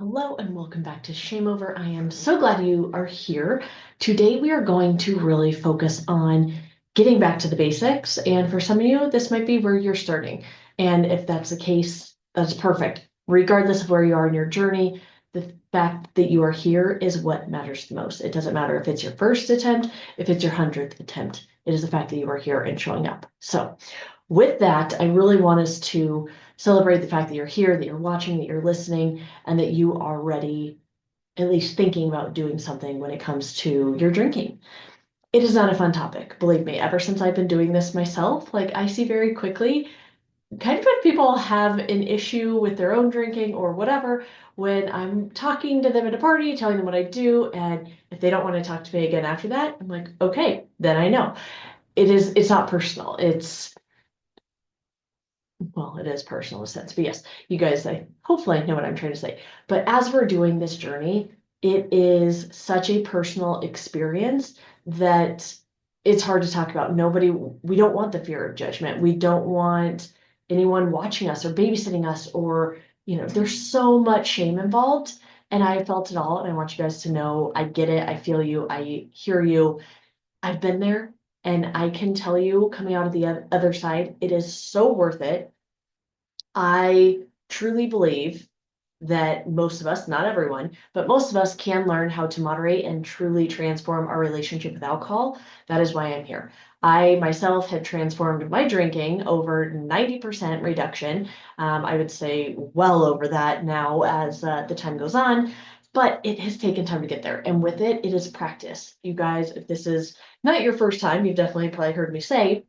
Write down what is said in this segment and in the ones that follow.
Hello and welcome back to ShameOver. I am so glad you are here. Today we are going to really focus on getting back to the basics. And for some of you, this might be where you're starting. And if that's the case, that's perfect. Regardless of where you are in your journey, the fact that you are here is what matters the most. It doesn't matter if it's your first attempt, if it's your 100th attempt. It is the fact that you are here and showing up. So with that, I really want us to celebrate the fact that you're here, that you're watching, that you're listening, and that you are ready, at least thinking about doing something when it comes to your drinking. It is not a fun topic, believe me. Ever since I've been doing this myself, like I see very quickly, kind of when people have an issue with their own drinking or whatever, when I'm talking to them at a party, telling them what I do, and if they don't want to talk to me again after that, I'm like, okay, then I know. It's not personal. Well, it is personal in a sense, but yes, you guys, I hopefully know what I'm trying to say. But as we're doing this journey, it is such a personal experience that it's hard to talk about. We don't want the fear of judgment. We don't want anyone watching us or babysitting us, or, there's so much shame involved. And I felt it all. And I want you guys to know I get it. I feel you. I hear you. I've been there. And I can tell you, coming out of the other side, it is so worth it. I truly believe that most of us, not everyone, but most of us can learn how to moderate and truly transform our relationship with alcohol. That is why I'm here. I myself had transformed my drinking over 90% reduction. I would say well over that now as the time goes on, but it has taken time to get there. And with it, it is practice. You guys, if this is not your first time, you've definitely probably heard me say,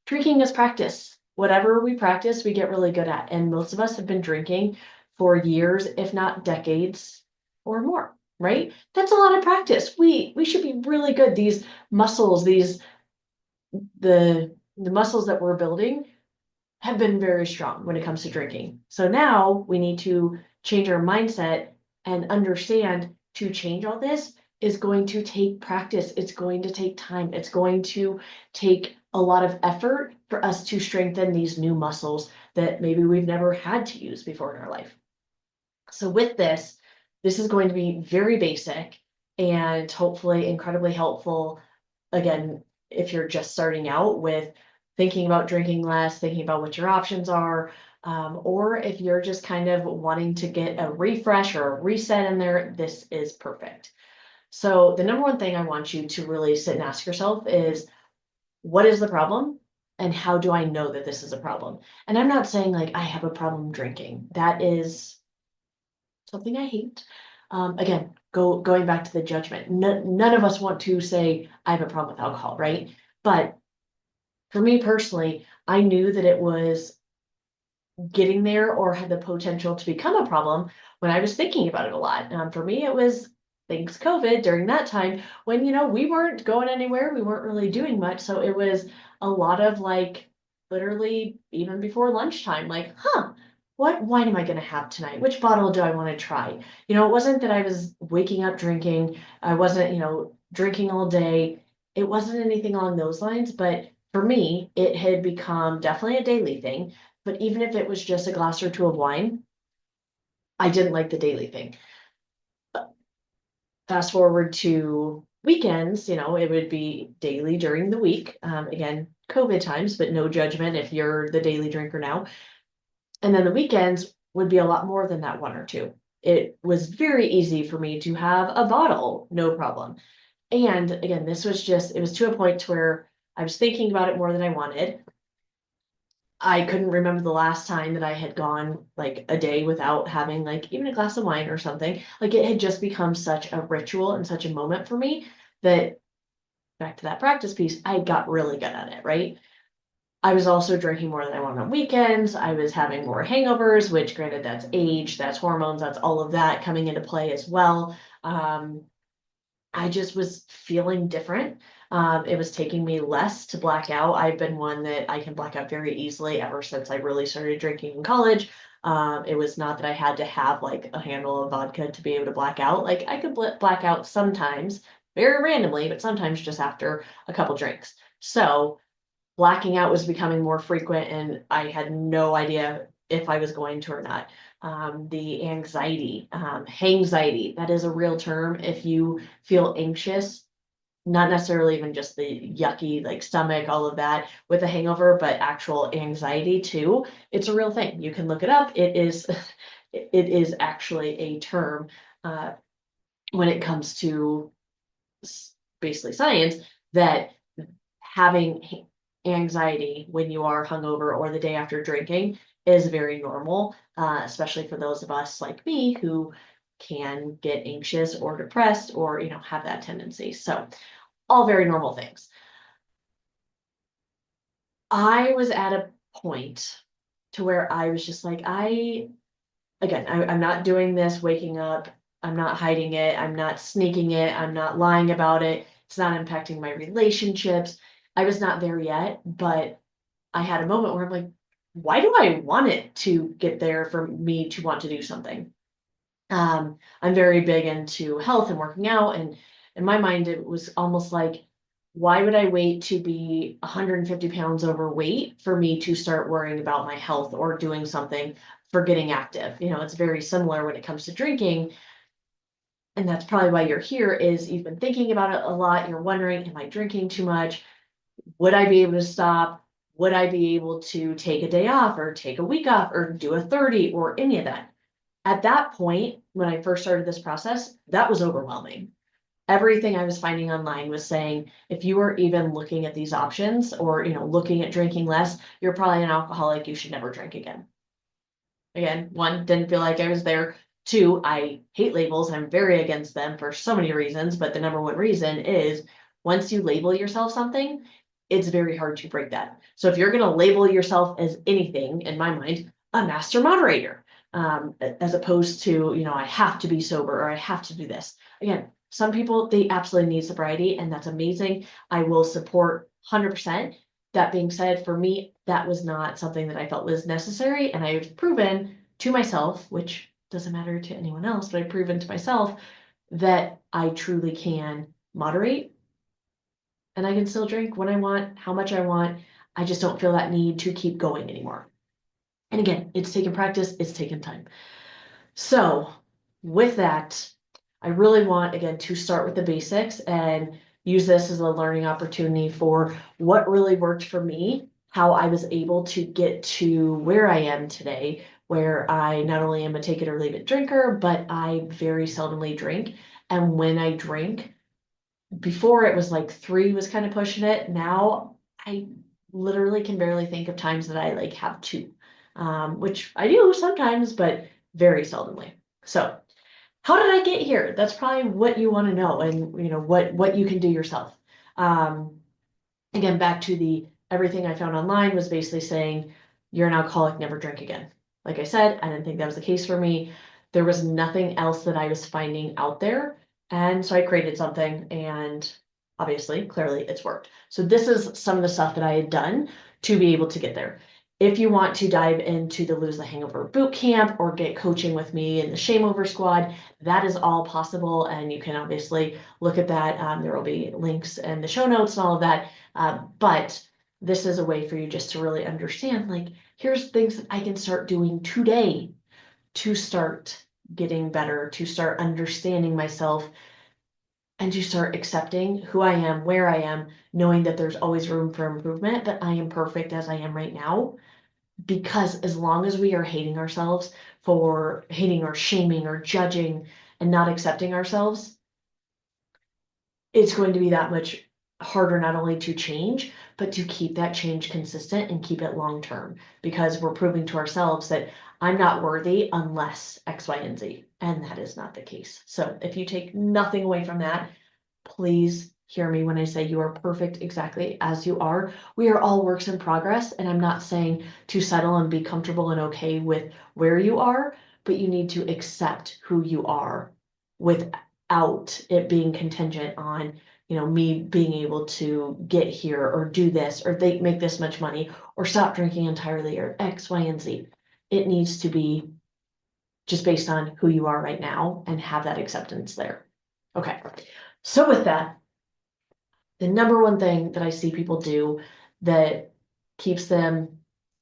drinking is practice. Whatever we practice, we get really good at. And most of us have been drinking for years, if not decades or more, right? That's a lot of practice. We should be really good. These muscles, the muscles that we're building have been very strong when it comes to drinking. So now we need to change our mindset and understand to change all this is going to take practice. It's going to take time. It's going to take a lot of effort for us to strengthen these new muscles that maybe we've never had to use before in our life. So with this is going to be very basic and hopefully incredibly helpful. Again, if you're just starting out with thinking about drinking less, thinking about what your options are, or if you're just kind of wanting to get a refresh or a reset in there, this is perfect. So the number one thing I want you to really sit and ask yourself is, what is the problem? And how do I know that this is a problem? And I'm not saying like I have a problem drinking. That is something I hate. Again, going back to the judgment. None of us want to say I have a problem with alcohol, right? But for me personally, I knew that it was getting there or had the potential to become a problem when I was thinking about it a lot. For me, it was thanks COVID during that time when, we weren't going anywhere, we weren't really doing much. So it was a lot of like literally even before lunchtime, like, what wine am I going to have tonight? Which bottle do I want to try? It wasn't that I was waking up drinking. I wasn't, drinking all day. It wasn't anything along those lines, but for me, it had become definitely a daily thing. But even if it was just a glass or two of wine, I didn't like the daily thing. Fast forward to weekends, it would be daily during the week. Again, COVID times, but no judgment if you're the daily drinker now. And then the weekends would be a lot more than that one or two. It was very easy for me to have a bottle, no problem. And again, it was to a point to where I was thinking about it more than I wanted. I couldn't remember the last time that I had gone like a day without having like even a glass of wine or something. Like it had just become such a ritual and such a moment for me that back to that practice piece, I got really good at it, right? I was also drinking more than I wanted on weekends. I was having more hangovers, which granted that's age, that's hormones, that's all of that coming into play as well. I just was feeling different. It was taking me less to black out. I've been one that I can black out very easily ever since I really started drinking in college. It was not that I had to have like a handle of vodka to be able to black out. Like I could black out sometimes, very randomly, but sometimes just after a couple drinks. So blacking out was becoming more frequent, and I had no idea if I was going to or not. The anxiety, hangxiety, that is a real term. If you feel anxious, not necessarily even just the yucky, like stomach, all of that with a hangover, but actual anxiety too. It's a real thing. You can look it up. It is, it is actually a term when it comes to basically science, that having anxiety when you are hungover or the day after drinking is very normal, especially for those of us like me who can get anxious or depressed or, have that tendency. So all very normal things. I was at a point to where I was just like, I'm not doing this waking up. I'm not hiding it. I'm not sneaking it. I'm not lying about it. It's not impacting my relationships. I was not there yet, but I had a moment where I'm like, why do I want it to get there for me to want to do something? I'm very big into health and working out, and in my mind, it was almost like, why would I wait to be 150 pounds overweight for me to start worrying about my health or doing something for getting active? It's very similar when it comes to drinking. And that's probably why you're here, is you've been thinking about it a lot. You're wondering, am I drinking too much? Would I be able to stop? Would I be able to take a day off or take a week off or do a 30 or any of that? At that point, when I first started this process, that was overwhelming. Everything I was finding online was saying, if you are even looking at these options or, looking at drinking less, you're probably an alcoholic. You should never drink again. Again, one, didn't feel like I was there. Two, I hate labels. I'm very against them for so many reasons, but the number one reason is once you label yourself something, it's very hard to break that. So if you're going to label yourself as anything, in my mind, a master moderator, as opposed to, I have to be sober or I have to do this. Again, some people, they absolutely need sobriety, and that's amazing. I will support 100%. That being said, for me, that was not something that I felt was necessary. And I've proven to myself, which doesn't matter to anyone else, but I've proven to myself that I truly can moderate and I can still drink when I want, how much I want. I just don't feel that need to keep going anymore. And again, it's taken practice, it's taken time. So with that, I really want, again, to start with the basics and use this as a learning opportunity for what really worked for me, how I was able to get to where I am today, where I not only am a take it or leave it drinker, but I very seldomly drink. And when I drink, before it was like 3 was kind of pushing it. Now I literally can barely think of times that I like have 2, which I do sometimes, but very seldomly. So how did I get here? That's probably what you want to know, and what you can do yourself. Um, Again, back to the everything I found online was basically saying you're an alcoholic, never drink again. Like I said, I didn't think that was the case for me. There was nothing else that I was finding out there. And so I created something, and obviously, clearly it's worked. So this is some of the stuff that I had done to be able to get there. If you want to dive into the Lose the Hangover boot camp or get coaching with me in the ShameOver squad, that is all possible. And you can obviously look at that. There will be links in the show notes and all of that. But this is a way for you just to really understand, like, here's things that I can start doing today to start getting better, to start understanding myself, and to start accepting who I am, where I am, knowing that there's always room for improvement, but I am perfect as I am right now. Because as long as we are hating ourselves for hating or shaming or judging and not accepting ourselves, it's going to be that much harder not only to change, but to keep that change consistent and keep it long term, because we're proving to ourselves that I'm not worthy unless X, Y, and Z. And that is not the case. So if you take nothing away from that, please hear me when I say you are perfect exactly as you are. We are all works in progress, and I'm not saying to settle and be comfortable and okay with where you are, but you need to accept who you are without it being contingent on, me being able to get here or do this or they make this much money or stop drinking entirely or X, Y, and Z. It needs to be just based on who you are right now and have that acceptance there. Okay. So with that, the number one thing that I see people do that keeps them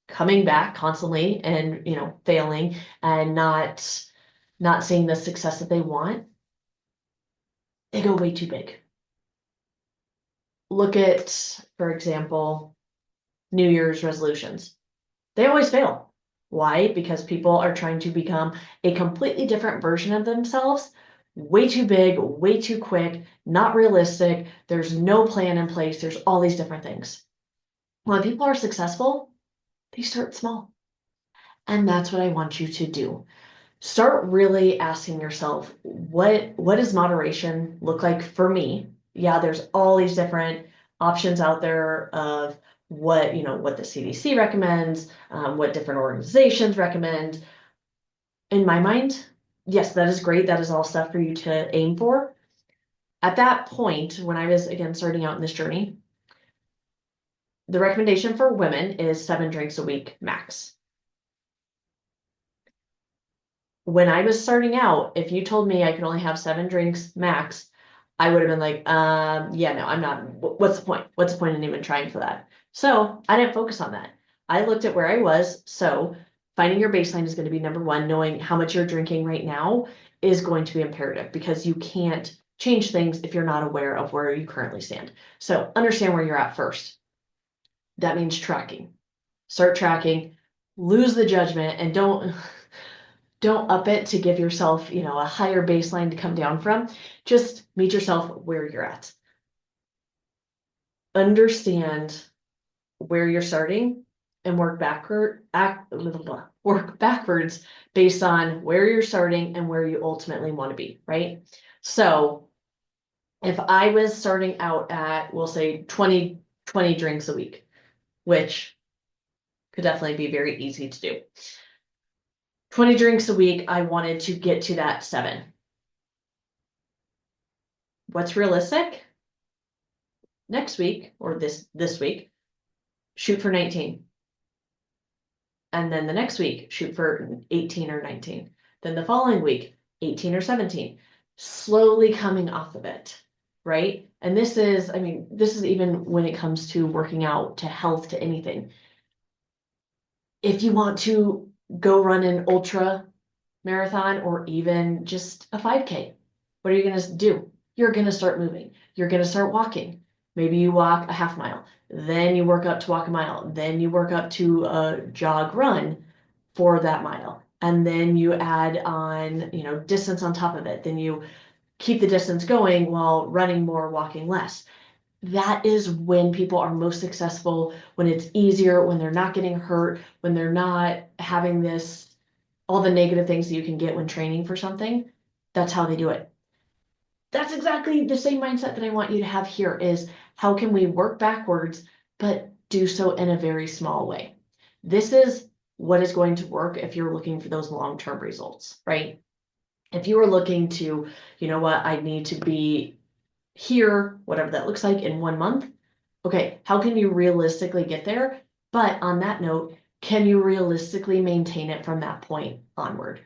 coming back constantly and, failing and not seeing the success that they want, they go way too big. Look at, for example, New Year's resolutions. They always fail. Why? Because people are trying to become a completely different version of themselves, way too big, way too quick, not realistic. There's no plan in place. There's all these different things. When people are successful, they start small. And that's what I want you to do. Start really asking yourself, what does moderation look like for me? Yeah, there's all these different options out there of what the CDC recommends, what different organizations recommend. In my mind, yes, that is great. That is all stuff for you to aim for. At that point, when I was again starting out in this journey, the recommendation for women is 7 drinks a week max. When I was starting out, if you told me I could only have 7 drinks max, I would have been like, yeah, no, I'm not. What's the point? What's the point in even trying for that? So I didn't focus on that. I looked at where I was. So finding your baseline is going to be number one. Knowing how much you're drinking right now is going to be imperative because you can't change things if you're not aware of where you currently stand. So understand where you're at first. That means tracking. Start tracking, lose the judgment, and don't up it to give yourself, a higher baseline to come down from. Just meet yourself where you're at. Understand where you're starting and work backwards based on where you're starting and where you ultimately want to be, right? So if I was starting out at, we'll say 20 drinks a week, which could definitely be very easy to do. 20 drinks a week, I wanted to get to that 7. What's realistic? Next week or this week, shoot for 19. And then the next week, shoot for 18 or 19. Then the following week, 18 or 17. Slowly coming off of it, right? And this is even when it comes to working out, to health, to anything. If you want to go run an ultra marathon or even just a 5K, what are you going to do? You're going to start moving. You're going to start walking. Maybe you walk a half mile, then you work up to walk a mile, then you work up to a jog run for that mile. And then you add on, distance on top of it. Then you keep the distance going while running more, walking less. That is when people are most successful, when it's easier, when they're not getting hurt, when they're not having all the negative things that you can get when training for something. That's how they do it. That's exactly the same mindset that I want you to have here is how can we work backwards, but do so in a very small way. This is what is going to work if you're looking for those long-term results, right? If you are looking to, I need to be here, whatever that looks like in 1 month. Okay, how can you realistically get there? But on that note, can you realistically maintain it from that point onward?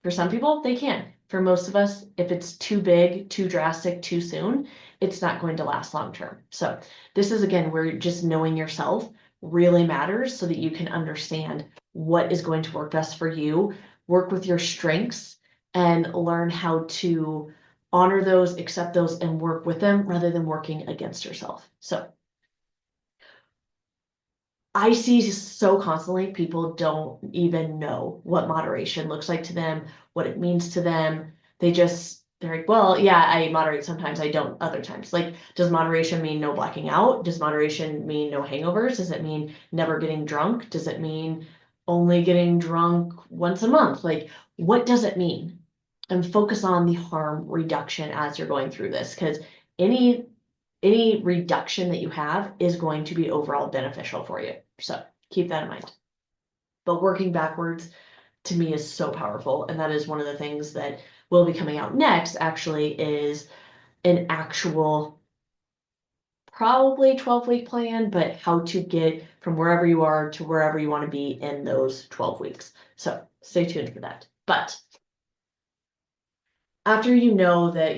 For some people, they can. For most of us, if it's too big, too drastic, too soon, it's not going to last long term. So this is, again, where just knowing yourself really matters so that you can understand what is going to work best for you, work with your strengths, and learn how to honor those, accept those, and work with them rather than working against yourself. So I see so constantly people don't even know what moderation looks like to them, what it means to them. They're like, well, yeah, I moderate sometimes, I don't other times. Like, does moderation mean no blacking out? Does moderation mean no hangovers? Does it mean never getting drunk? Does it mean only getting drunk once a month? Like, what does it mean? And focus on the harm reduction as you're going through this, because any reduction that you have is going to be overall beneficial for you. So keep that in mind. But working backwards to me is so powerful. And that is one of the things that will be coming out next, actually, is an actual, probably 12-week plan, but how to get from wherever you are to wherever you want to be in those 12 weeks. So stay tuned for that. But after you know that,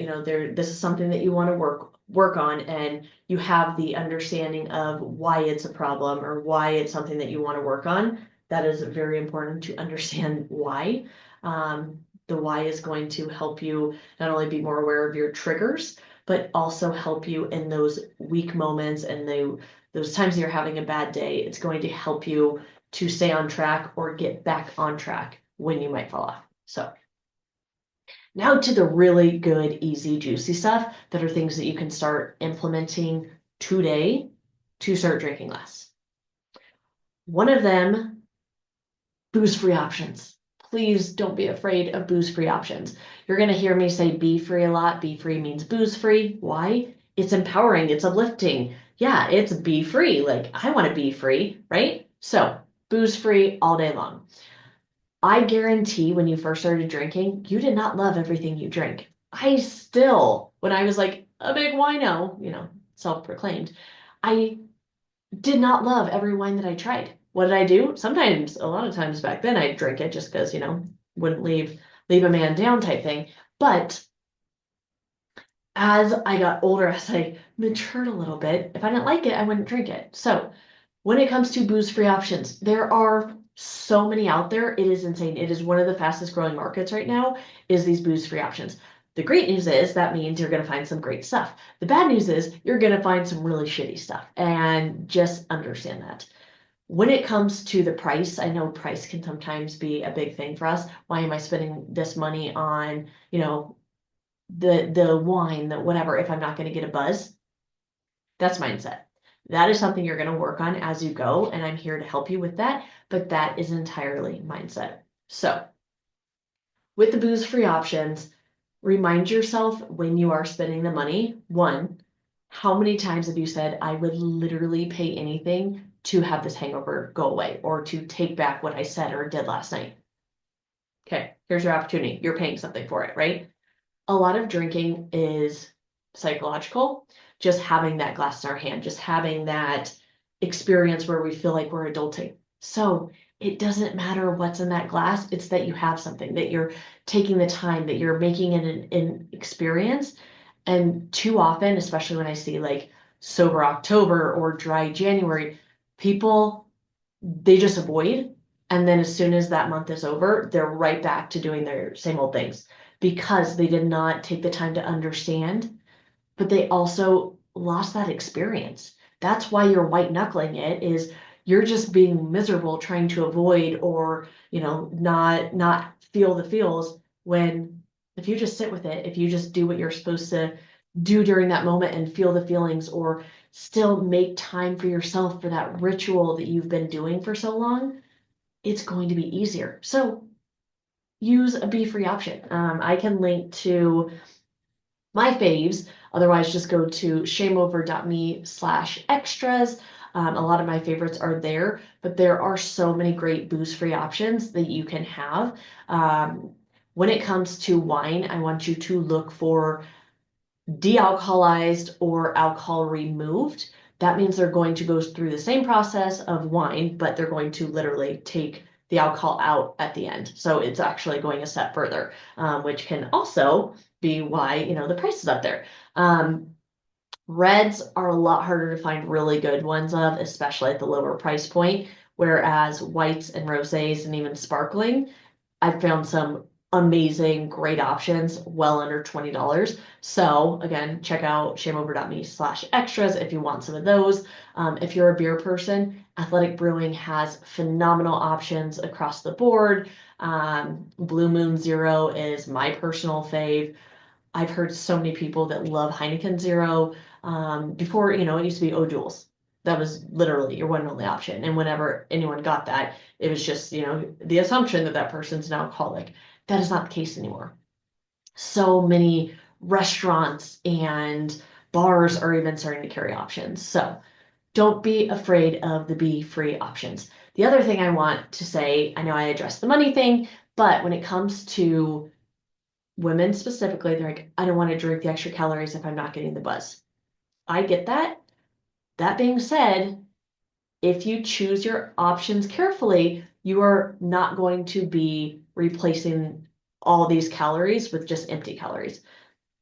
this is something that you want to work on, and you have the understanding of why it's a problem or why it's something that you want to work on, that is very important to understand why. The why is going to help you not only be more aware of your triggers, but also help you in those weak moments and those times you're having a bad day. It's going to help you to stay on track or get back on track when you might fall off. So now to the really good, easy, juicy stuff that are things that you can start implementing today to start drinking less. One of them, booze-free options. Please don't be afraid of booze-free options. You're going to hear me say be free a lot. Be free means booze-free. Why? It's empowering. It's uplifting. Yeah, it's be free. Like, I want to be free, right? So booze-free all day long. I guarantee when you first started drinking, you did not love everything you drink. I still, when I was like a big wino, self-proclaimed, I did not love every wine that I tried. What did I do? Sometimes, a lot of times back then, I'd drink it just because, wouldn't leave a man down type thing. But as I got older, as I matured a little bit, if I didn't like it, I wouldn't drink it. So when it comes to booze-free options, there are so many out there. It is insane. It is one of the fastest growing markets right now, is these booze-free options. The great news is that means you're going to find some great stuff. The bad news is you're going to find some really shitty stuff, and just understand that. When it comes to the price, I know price can sometimes be a big thing for us. Why am I spending this money on, the wine, the whatever, if I'm not going to get a buzz? That's mindset. That is something you're going to work on as you go, and I'm here to help you with that, but that is entirely mindset. So with the booze-free options, remind yourself when you are spending the money, one, how many times have you said, I would literally pay anything to have this hangover go away or to take back what I said or did last night? Okay, here's your opportunity. You're paying something for it, right? A lot of drinking is psychological, just having that glass in our hand, just having that experience where we feel like we're adulting. So it doesn't matter what's in that glass, it's that you have something, that you're taking the time, that you're making it an experience. And too often, especially when I see like sober October or dry January, people, they just avoid. And then as soon as that month is over, they're right back to doing their same old things because they did not take the time to understand, but they also lost that experience. That's why you're white knuckling it, is you're just being miserable trying to avoid or, not feel the feels, when if you just sit with it, if you just do what you're supposed to do during that moment and feel the feelings, or still make time for yourself for that ritual that you've been doing for so long, it's going to be easier. So use a be-free option. I can link to my faves. Otherwise, just go to shameover.me/extras. A lot of my favorites are there, but there are so many great booze-free options that you can have. When it comes to wine, I want you to look for de-alcoholized or alcohol removed. That means they're going to go through the same process of wine, but they're going to literally take the alcohol out at the end. So it's actually going a step further, which can also be why, the price is up there. Reds are a lot harder to find really good ones of, especially at the lower price point, whereas whites and rosés and even sparkling, I've found some amazing, great options well under $20. So again, check out shameover.me/extras if you want some of those. If you're a beer person, Athletic Brewing has phenomenal options across the board. Blue Moon Zero is my personal fave. I've heard so many people that love Heineken Zero. Before, it used to be O'Doul's. That was literally your one and only option. And whenever anyone got that, it was just, the assumption that that person's an alcoholic. That is not the case anymore. So many restaurants and bars are even starting to carry options. So don't be afraid of the be-free options. The other thing I want to say, I know I addressed the money thing, but when it comes to women specifically, they're like, I don't want to drink the extra calories if I'm not getting the buzz. I get that. That being said, if you choose your options carefully, you are not going to be replacing all these calories with just empty calories.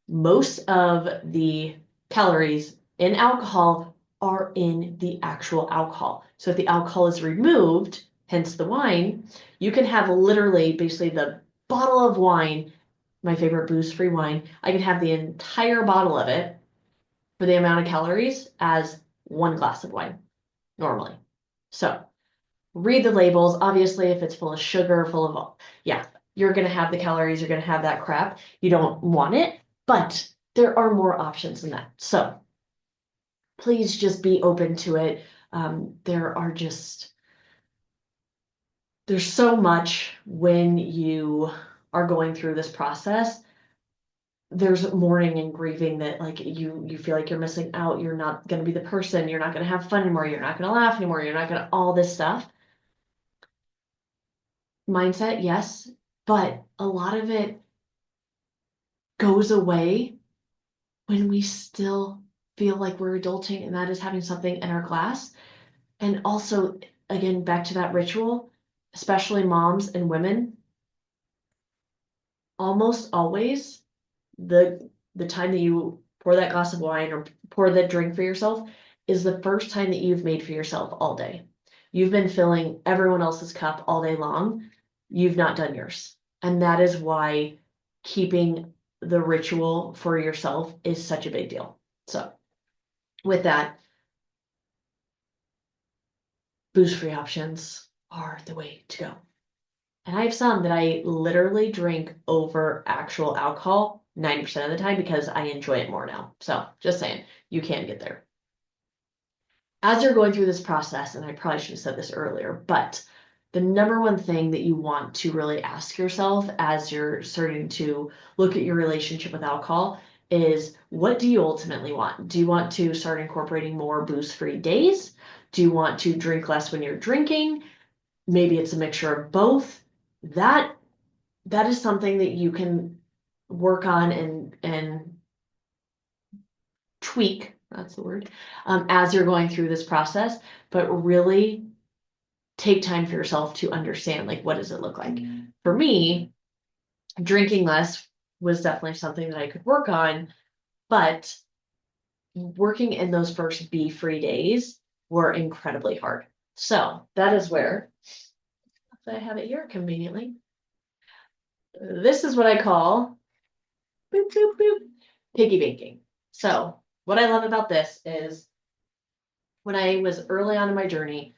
Most of the calories in alcohol are in the actual alcohol. So if the alcohol is removed, hence the wine, you can have literally basically the bottle of wine, my favorite booze-free wine. I can have the entire bottle of it for the amount of calories as one glass of wine normally. So read the labels. Obviously, if it's full of sugar, yeah, you're going to have the calories, you're going to have that crap. You don't want it, but there are more options than that. So please just be open to it. There's so much when you are going through this process. There's mourning and grieving that like you feel like you're missing out. You're not going to be the person. You're not going to have fun anymore. You're not going to laugh anymore. You're not going to all this stuff. Mindset, yes, but a lot of it goes away when we still feel like we're adulting, and that is having something in our glass. And also, again, back to that ritual, especially moms and women, almost always the time that you pour that glass of wine or pour that drink for yourself is the first time that you've made for yourself all day. You've been filling everyone else's cup all day long. You've not done yours. And that is why keeping the ritual for yourself is such a big deal. So with that, booze-free options are the way to go. And I have some that I literally drink over actual alcohol 90% of the time because I enjoy it more now. So just saying, you can get there. As you're going through this process, and I probably should have said this earlier, but the number one thing that you want to really ask yourself as you're starting to look at your relationship with alcohol is, what do you ultimately want? Do you want to start incorporating more booze-free days? Do you want to drink less when you're drinking? Maybe it's a mixture of both. That is something that you can work on and tweak, that's the word, as you're going through this process, but really take time for yourself to understand, like, what does it look like? For me, drinking less was definitely something that I could work on, but working in those first be-free days were incredibly hard. So that is where I have it here conveniently. This is what I call boop, boop, boop, piggy banking. So what I love about this is when I was early on in my journey,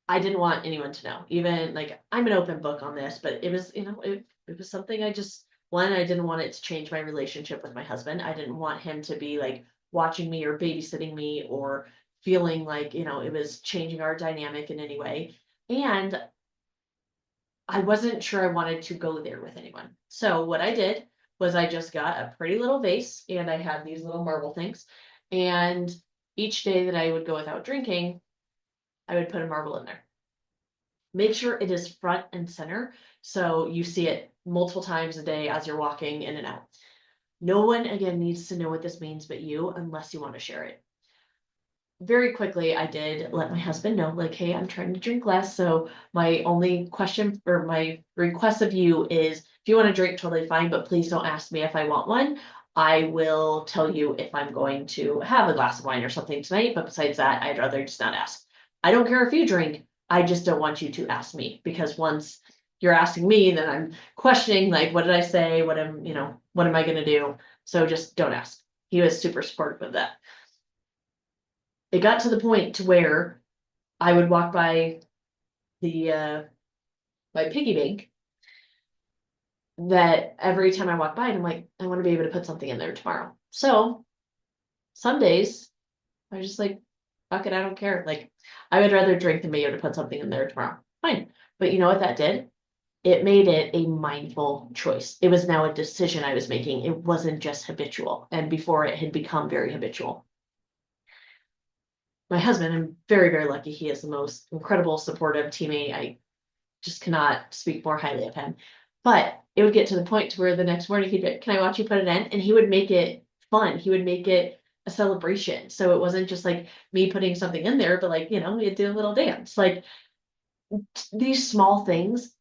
I didn't want anyone to know. Even like I'm an open book on this, but it was, it was something I just one, I didn't want it to change my relationship with my husband. I didn't want him to be like watching me or babysitting me or feeling like, it was changing our dynamic in any way. And I wasn't sure I wanted to go there with anyone. So what I did was I just got a pretty little vase and I had these little marble things. And each day that I would go without drinking, I would put a marble in there. Make sure it is front and center so you see it multiple times a day as you're walking in and out. No one, again, needs to know what this means but you, unless you want to share it. Very quickly, I did let my husband know, like, hey, I'm trying to drink less. So my only question or my request of you is, if you want to drink, totally fine, but please don't ask me if I want one. I will tell you if I'm going to have a glass of wine or something tonight, but besides that, I'd rather just not ask. I don't care if you drink. I just don't want you to ask me, because once you're asking me, then I'm questioning, like, what did I say? What am I going to do? So just don't ask. He was super supportive of that. It got to the point to where I would walk by the my piggy bank, that every time I walk by it, I'm like, I want to be able to put something in there tomorrow. So some days I was just like, fuck it, I don't care. Like, I would rather drink than be able to put something in there tomorrow. Fine. But you know what that did? It made it a mindful choice. It was now a decision I was making. It wasn't just habitual. And before, it had become very habitual. My husband, I'm very, very lucky. He is the most incredible, supportive teammate. I just cannot speak more highly of him. But it would get to the point to where the next morning he'd be, can I watch you put it in? And he would make it fun. He would make it a celebration. So it wasn't just like me putting something in there, but like, we'd do a little dance. Like, these small things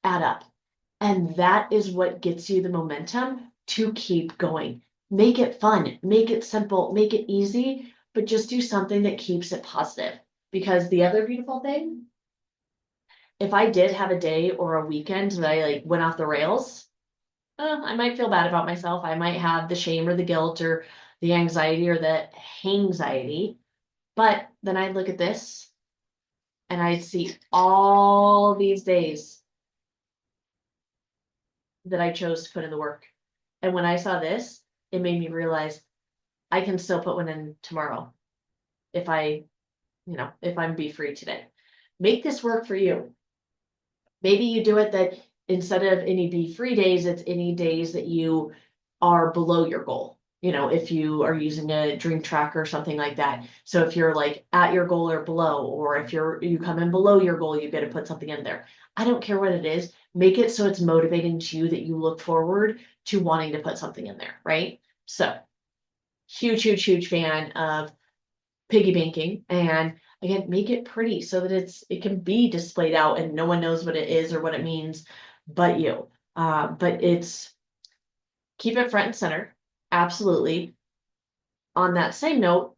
add up. And that is what gets you the momentum to keep going. Make it fun, make it simple, make it easy, but just do something that keeps it positive. Because the other beautiful thing, if I did have a day or a weekend that I like went off the rails, I might feel bad about myself. I might have the shame or the guilt or the anxiety or the anxiety. But then I'd look at this and I'd see all these days that I chose to put in the work. And when I saw this, it made me realize I can still put one in tomorrow if if I'm be free today. Make this work for you. Maybe you do it that instead of any be free days, it's any days that you are below your goal. If you are using a drink tracker or something like that. So if you're like at your goal or below, or if you come in below your goal, you get to put something in there. I don't care what it is. Make it so it's motivating to you that you look forward to wanting to put something in there, right? So huge, huge, huge fan of piggy banking, and again, make it pretty so that it can be displayed out and no one knows what it is or what it means but you. But it's keep it front and center. Absolutely. On that same note,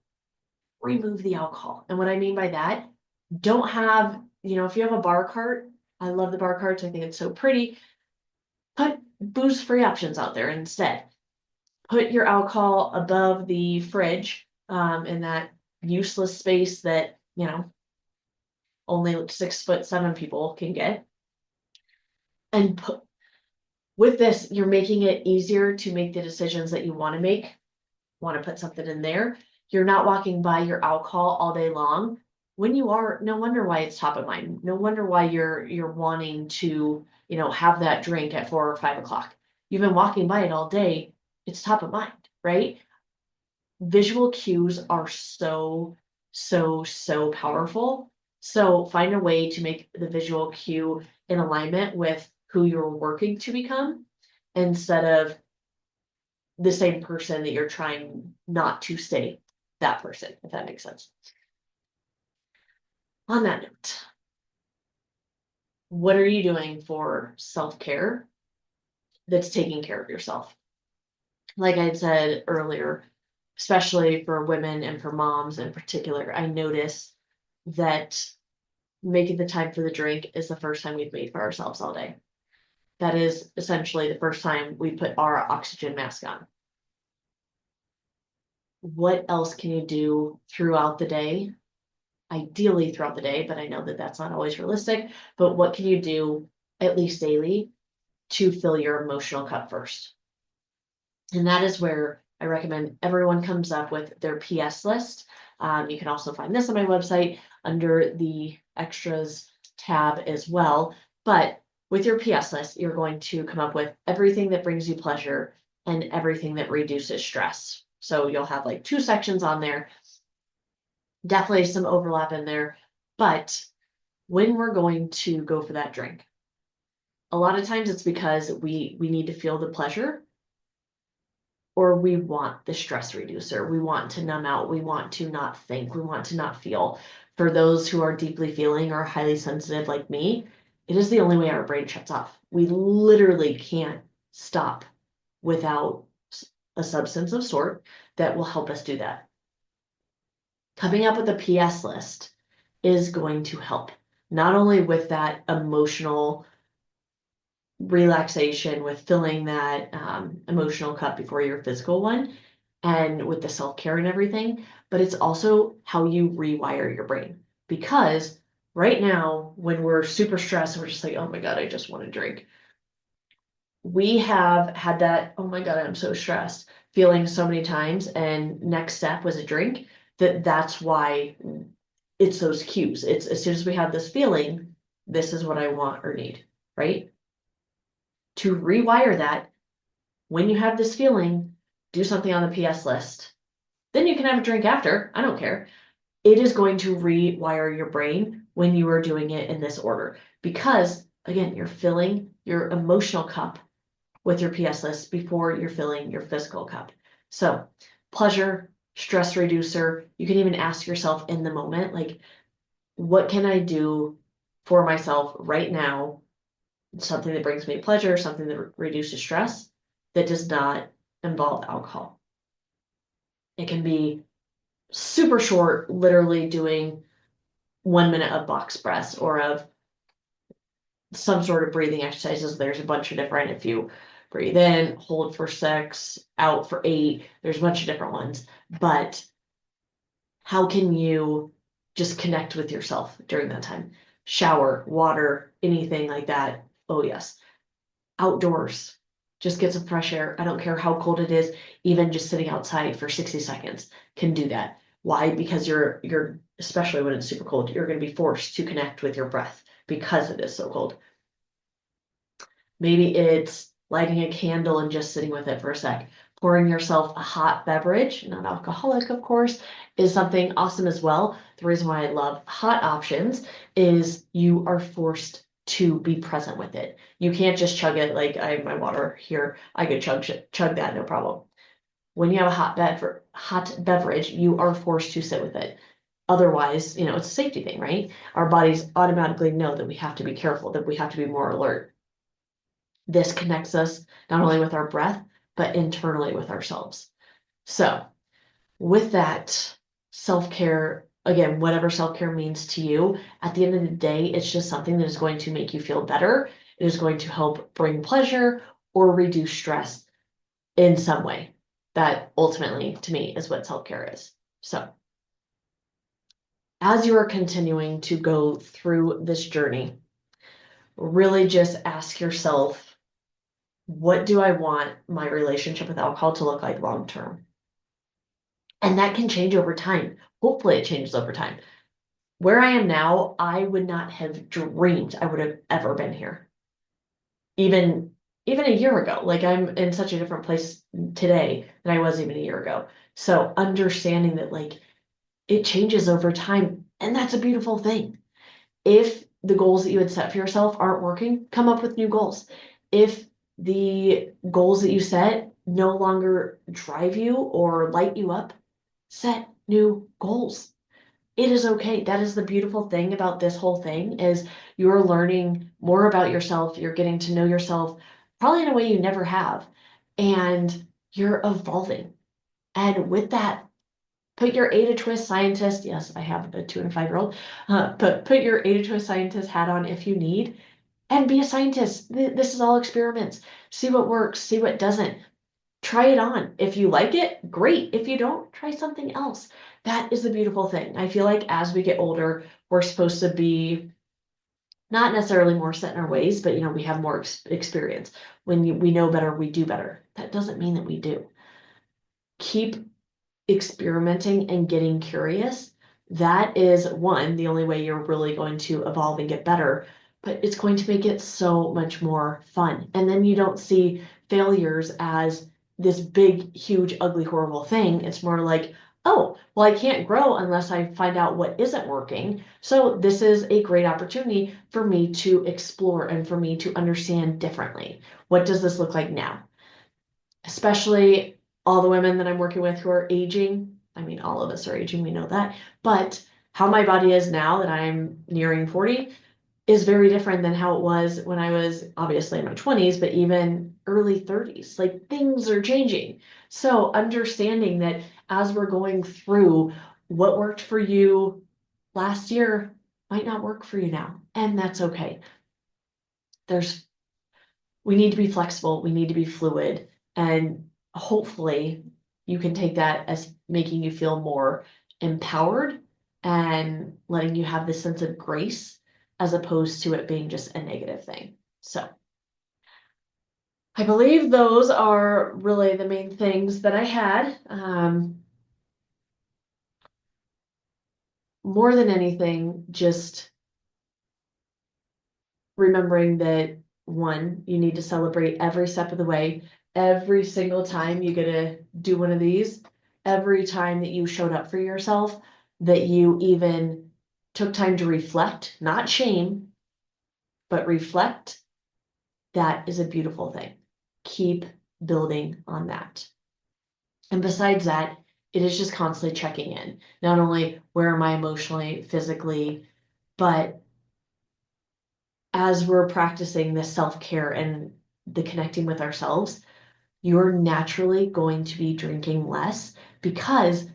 remove the alcohol. And what I mean by that, don't have, if you have a bar cart, I love the bar carts. I think it's so pretty. Put booze free options out there instead. Put your alcohol above the fridge in that useless space that, only 6'7" people can get. And with this, you're making it easier to make the decisions that you want to make. Want to put something in there. You're not walking by your alcohol all day long. When you are, no wonder why it's top of mind. No wonder why you're wanting to, have that drink at 4 or 5 o'clock. You've been walking by it all day. It's top of mind, right? Visual cues are so, so, so powerful. So find a way to make the visual cue in alignment with who you're working to become instead of the same person that you're trying not to stay that person, if that makes sense. On that note, what are you doing for self-care that's taking care of yourself? Like I had said earlier, especially for women and for moms in particular, I notice that making the time for the drink is the first time we've made for ourselves all day. That is essentially the first time we put our oxygen mask on. What else can you do throughout the day? Ideally throughout the day, but I know that that's not always realistic. But what can you do at least daily to fill your emotional cup first? And that is where I recommend everyone comes up with their PS list. You can also find this on my website under the extras tab as well. But with your PS list, you're going to come up with everything that brings you pleasure and everything that reduces stress. So you'll have like 2 sections on there. Definitely some overlap in there. But when we're going to go for that drink, a lot of times it's because we need to feel the pleasure, or we want the stress reducer. We want to numb out. We want to not think. We want to not feel. For those who are deeply feeling or highly sensitive like me, it is the only way our brain shuts off. We literally can't stop without a substance of sort that will help us do that. Coming up with a PS list is going to help, not only with that emotional relaxation, with filling that emotional cup before your physical one, and with the self-care and everything, but it's also how you rewire your brain. Because right now, when we're super stressed, we're just like, oh my God, I just want to drink. We have had that, oh my God, I'm so stressed, feeling so many times, and next step was a drink. That's why it's those cues. It's as soon as we have this feeling, this is what I want or need, right? To rewire that, when you have this feeling, do something on the PS list. Then you can have a drink after. I don't care. It is going to rewire your brain when you are doing it in this order. Because, again, you're filling your emotional cup with your PS list before you're filling your physical cup. So, pleasure, stress reducer. You can even ask yourself in the moment, like, what can I do for myself right now something that brings me pleasure, something that reduces stress, that does not involve alcohol. It can be super short, literally doing 1 minute of box press or of some sort of breathing exercises. There's a bunch of different, if you breathe in, hold for 6, out for 8, there's a bunch of different ones. But how can you just connect with yourself during that time? Shower, water, anything like that. Oh, yes. Outdoors, just get some fresh air. I don't care how cold it is, even just sitting outside for 60 seconds can do that. Why? Because you're especially when it's super cold, you're going to be forced to connect with your breath because it is so cold. Maybe it's lighting a candle and just sitting with it for a sec. Pouring yourself a hot beverage, non alcoholic, of course, is something awesome as well. The reason why I love hot options is you are forced to be present with it. You can't just chug it like I have my water here. I could chug that, no problem. When you have a hot beverage, you are forced to sit with it. Otherwise, it's a safety thing, right? Our bodies automatically know that we have to be careful, that we have to be more alert. This connects us not only with our breath, but internally with ourselves. So, with that, self-care, again, whatever self-care means to you, at the end of the day, it's just something that is going to make you feel better. It is going to help bring pleasure or reduce stress in some way. That ultimately, to me, is what self-care is. So, as you are continuing to go through this journey, really just ask yourself, what do I want my relationship with alcohol to look like long term? And that can change over time. Hopefully, it changes over time. Where I am now, I would not have dreamed I would have ever been here. Even even a year ago. Like I'm in such a different place today than I was even a year ago. So understanding that like it changes over time, and that's a beautiful thing. If the goals that you had set for yourself aren't working, come up with new goals. If the goals that you set no longer drive you or light you up, set new goals. It is okay. That is the beautiful thing about this whole thing is you're learning more about yourself. You're getting to know yourself probably in a way you never have. And you're evolving. And with that, put your A to twist scientist, yes, I have a 2 and a 5-year-old, but put your A to twist scientist hat on if you need and be a scientist. This is all experiments. See what works, see what doesn't. Try it on. If you like it, great. If you don't, try something else. That is the beautiful thing. I feel like as we get older, we're supposed to be not necessarily more set in our ways, but we have more experience. When we know better, we do better. That doesn't mean that we do. Keep experimenting and getting curious. That is one, the only way you're really going to evolve and get better, but it's going to make it so much more fun. And then you don't see failures as this big, huge, ugly, horrible thing. It's more like, oh, well, I can't grow unless I find out what isn't working. So this is a great opportunity for me to explore and for me to understand differently. What does this look like now? Especially all the women that I'm working with who are aging. I mean, all of us are aging, we know that. But how my body is now that I'm nearing 40 is very different than how it was when I was obviously in my 20s, but even early 30s. Like things are changing. So understanding that as we're going through what worked for you last year might not work for you now. And that's okay. There's we need to be flexible, we need to be fluid, and hopefully you can take that as making you feel more empowered and letting you have this sense of grace as opposed to it being just a negative thing. So I believe those are really the main things that I had. More than anything, just remembering that one, you need to celebrate every step of the way. Every single time you get to do one of these, every time that you showed up for yourself, that you even took time to reflect, not shame, but reflect, that is a beautiful thing. Keep building on that. And besides that, it is just constantly checking in. Not only where am I emotionally, physically, but as we're practicing this self-care and the connecting with ourselves, you're naturally going to be drinking less, because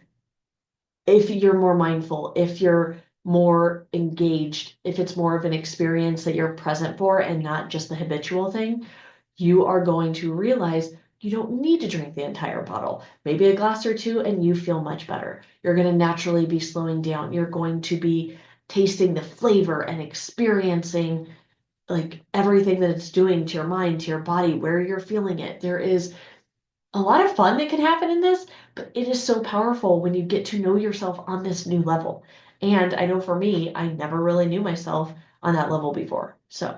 if you're more mindful, if you're more engaged, if it's more of an experience that you're present for and not just the habitual thing, you are going to realize you don't need to drink the entire bottle, maybe a glass or two, and you feel much better. You're going to naturally be slowing down. You're going to be tasting the flavor and experiencing like everything that it's doing to your mind, to your body, where you're feeling it. There is a lot of fun that can happen in this, but it is so powerful when you get to know yourself on this new level. And I know for me, I never really knew myself on that level before. So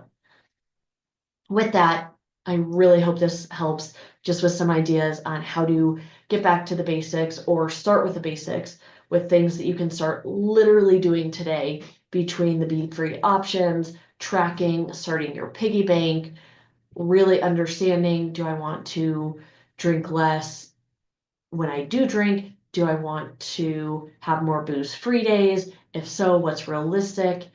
with that, I really hope this helps just with some ideas on how to get back to the basics or start with the basics with things that you can start literally doing today between the bead-free options, tracking, starting your piggy bank, really understanding, do I want to drink less when I do drink? Do I want to have more booze-free days? If so, what's realistic?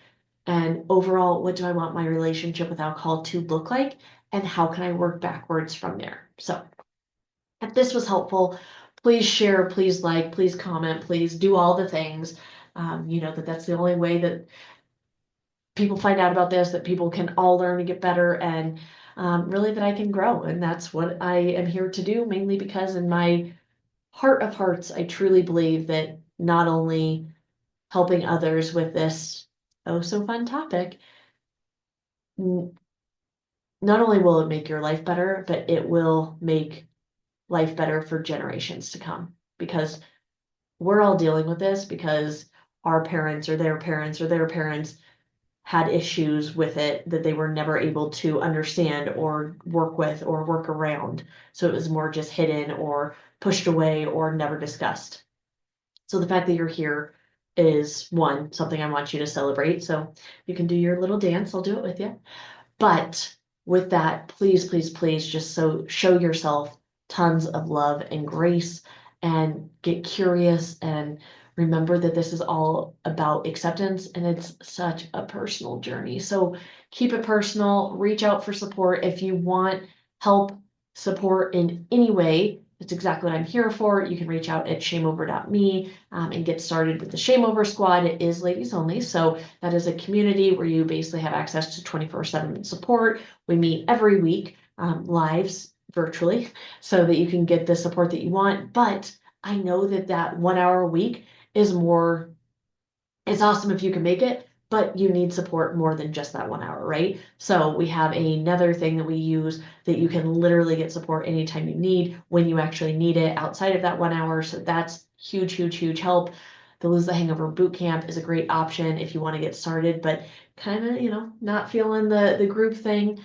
And overall, what do I want my relationship with alcohol to look like? And how can I work backwards from there? So if this was helpful, please share, please like, please comment, please do all the things. You know that that's the only way that people find out about this, that people can all learn to get better, and really that I can grow. And that's what I am here to do, mainly because in my heart of hearts, I truly believe that not only helping others with this oh so fun topic, not only will it make your life better, but it will make life better for generations to come. Because we're all dealing with this because our parents or their parents or their parents had issues with it that they were never able to understand or work with or work around. So it was more just hidden or pushed away or never discussed. So the fact that you're here is one, something I want you to celebrate. So you can do your little dance. I'll do it with you. But with that, please, please, please just show yourself tons of love and grace and get curious and remember that this is all about acceptance and it's such a personal journey. So keep it personal, reach out for support if you want help, support in any way. That's exactly what I'm here for. You can reach out at shameover.me and get started with the ShameOver squad. It is ladies only, so that is a community where you basically have access to 24/7 support. We meet every week, lives virtually, so that you can get the support that you want. But I know that that 1 hour a week is more, it's awesome if you can make it, but you need support more than just that 1 hour, right? So we have another thing that we use that you can literally get support anytime you need, when you actually need it outside of that 1 hour. So that's huge, huge, huge help. The Lose the Hangover Bootcamp is a great option if you want to get started, but kind of, not feeling the group thing.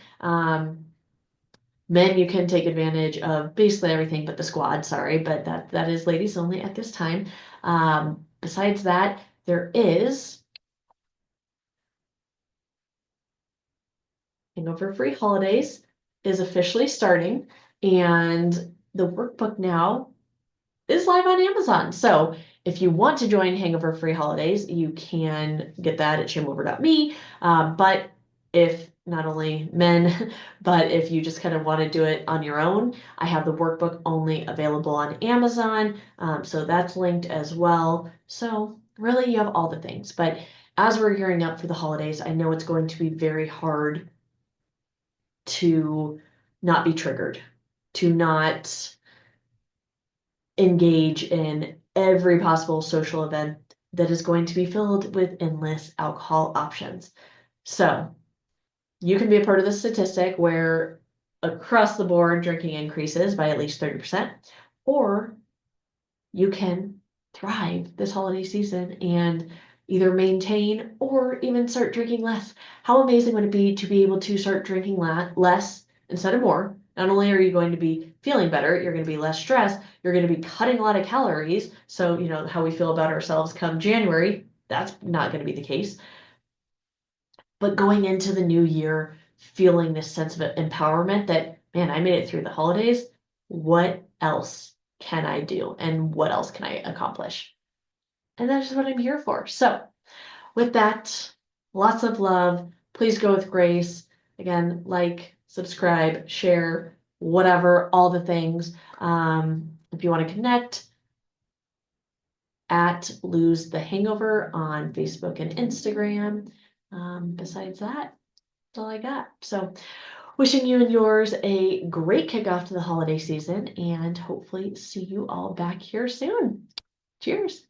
Men, you can take advantage of basically everything but the squad, sorry, but that is ladies only at this time. Besides that, there is Hangover Free Holidays is officially starting, and the workbook now is live on Amazon. So if you want to join Hangover Free Holidays, you can get that at shameover.me. But if not only men, but if you just kind of want to do it on your own, I have the workbook only available on Amazon. So that's linked as well. So really, you have all the things. But as we're gearing up for the holidays, I know it's going to be very hard to not be triggered, to not engage in every possible social event that is going to be filled with endless alcohol options. So you can be a part of the statistic where across the board drinking increases by at least 30%, or you can thrive this holiday season and either maintain or even start drinking less. How amazing would it be to be able to start drinking less instead of more? Not only are you going to be feeling better, you're going to be less stressed, you're going to be cutting a lot of calories. So, how we feel about ourselves come January, that's not going to be the case. But going into the new year, feeling this sense of empowerment that, man, I made it through the holidays. What else can I do? And what else can I accomplish? And that's just what I'm here for. So with that, lots of love, please go with grace. Again, like, subscribe, share, whatever, all the things. If you want to connect, at Lose the Hangover on Facebook and Instagram. Besides that, that's all I got. So wishing you and yours a great kickoff to the holiday season and hopefully see you all back here soon. Cheers.